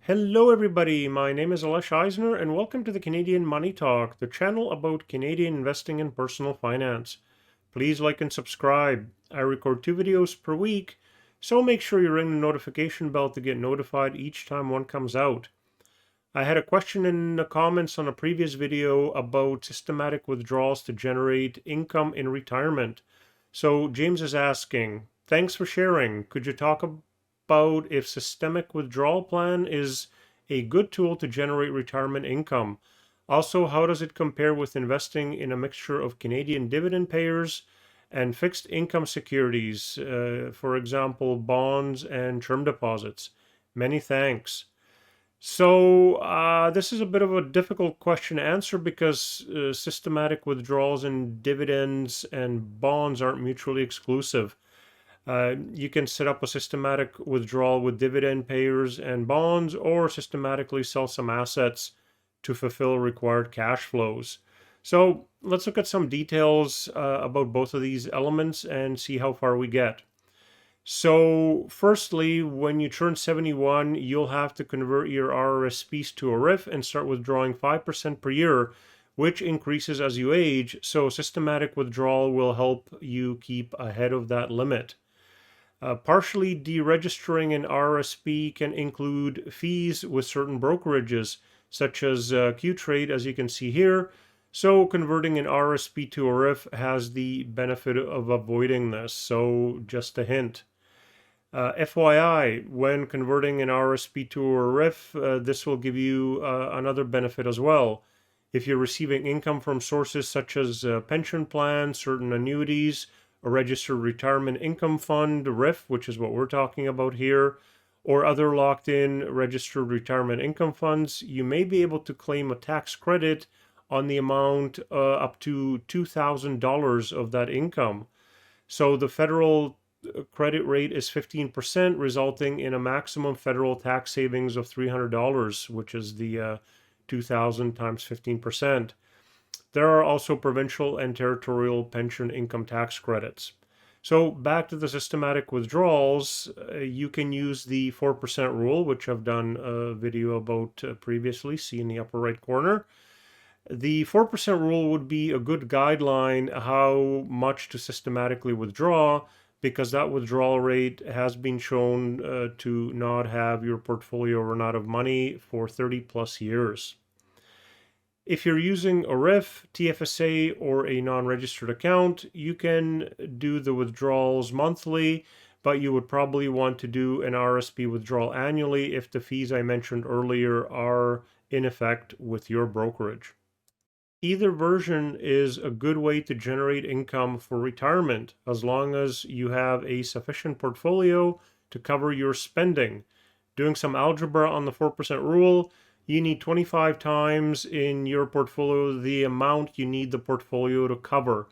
Hello everybody, my name is Alesh Eisner and welcome to the Canadian Money Talk, the channel about Canadian investing and personal finance. Please like and subscribe. I record 2 videos per week, so make sure you ring the notification bell to get notified each time one comes out. I had a question in the comments on a previous video about systematic withdrawals to generate income in retirement. So James is asking, thanks for sharing. Could you talk about if systemic withdrawal plan is a good tool to generate retirement income? Also, how does it compare with investing in a mixture of Canadian dividend payers and fixed income securities, for example, bonds and term deposits? Many thanks. So this is a bit of a difficult question to answer because systematic withdrawals in dividends and bonds aren't mutually exclusive. You can set up a systematic withdrawal with dividend payers and bonds, or systematically sell some assets to fulfill required cash flows. So let's look at some details about both of these elements and see how far we get. So firstly, when you turn 71, you'll have to convert your RRSPs to a RRIF and start withdrawing 5% per year, which increases as you age. So systematic withdrawal will help you keep ahead of that limit. Partially deregistering an RRSP can include fees with certain brokerages, such as Qtrade, as you can see here. So converting an RRSP to a RRIF has the benefit of avoiding this. So just a hint. FYI, when converting an RRSP to a RRIF, this will give you another benefit as well. If you're receiving income from sources such as pension plans, certain annuities, a registered retirement income fund, RRIF, which is what we're talking about here, or other locked-in registered retirement income funds, you may be able to claim a tax credit on the amount up to $2,000 of that income. So the federal credit rate is 15%, resulting in a maximum federal tax savings of $300, which is the 2,000 times 15%. There are also provincial and territorial pension income tax credits. So back to the systematic withdrawals, you can use the 4% rule, which I've done a video about previously, see in the upper right corner. The 4% rule would be a good guideline how much to systematically withdraw, because that withdrawal rate has been shown to not have your portfolio run out of money for 30 plus years. If you're using a RRIF, TFSA, or a non-registered account, you can do the withdrawals monthly, but you would probably want to do an RSP withdrawal annually if the fees I mentioned earlier are in effect with your brokerage. Either version is a good way to generate income for retirement, as long as you have a sufficient portfolio to cover your spending. Doing some algebra on the 4% rule, you need 25 times in your portfolio the amount you need the portfolio to cover.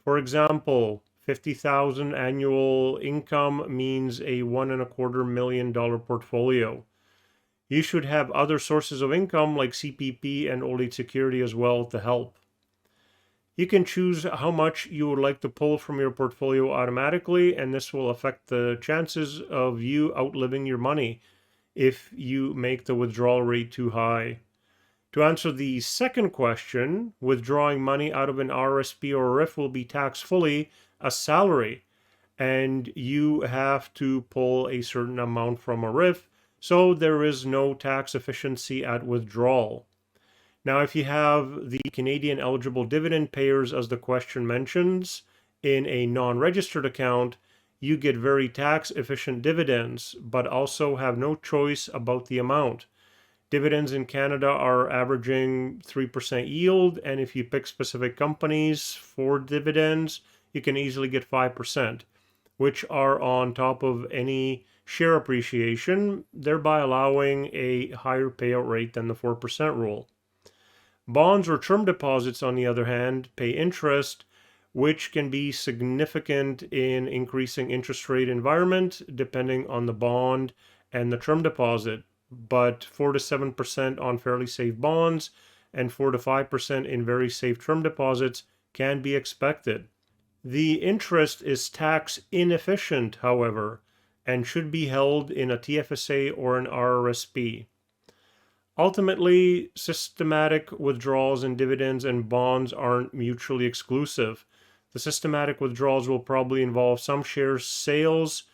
For example, 50,000 annual income means a $1.25 million portfolio. You should have other sources of income like CPP and old age security as well to help. You can choose how much you would like to pull from your portfolio automatically, and this will affect the chances of you outliving your money if you make the withdrawal rate too high. To answer the second question, withdrawing money out of an RSP or RRIF will be taxed fully as salary, and you have to pull a certain amount from a RRIF, so there is no tax efficiency at withdrawal. Now, if you have the Canadian eligible dividend payers, as the question mentions, in a non-registered account, you get very tax efficient dividends, but also have no choice about the amount. Dividends in Canada are averaging 3% yield, and if you pick specific companies for dividends, you can easily get 5%, which are on top of any share appreciation, thereby allowing a higher payout rate than the 4% rule. Bonds or term deposits, on the other hand, pay interest, which can be significant in increasing interest rate environment depending on the bond and the term deposit, but 4 to 7% on fairly safe bonds and 4 to 5% in very safe term deposits can be expected. The interest is tax inefficient, however, and should be held in a TFSA or an RRSP. Ultimately, systematic withdrawals and dividends and bonds aren't mutually exclusive. The systematic withdrawals will probably involve some share sales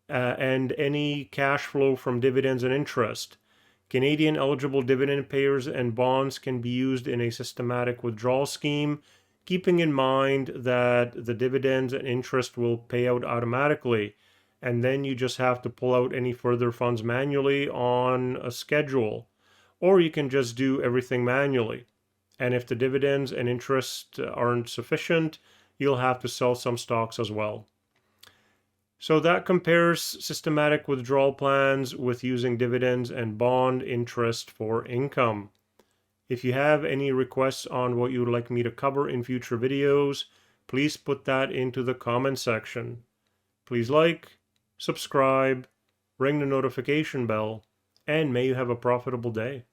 and any cash flow from dividends and interest. Canadian eligible dividend payers and bonds can be used in a systematic withdrawal scheme, keeping in mind that the dividends and interest will pay out automatically, and then you just have to pull out any further funds manually on a schedule. Or you can just do everything manually. And if the dividends and interest aren't sufficient, you'll have to sell some stocks as well. So that compares systematic withdrawal plans with using dividends and bond interest for income. If you have any requests on what you would like me to cover in future videos, please put that into the comment section. Please like, subscribe, ring the notification bell, and may you have a profitable day.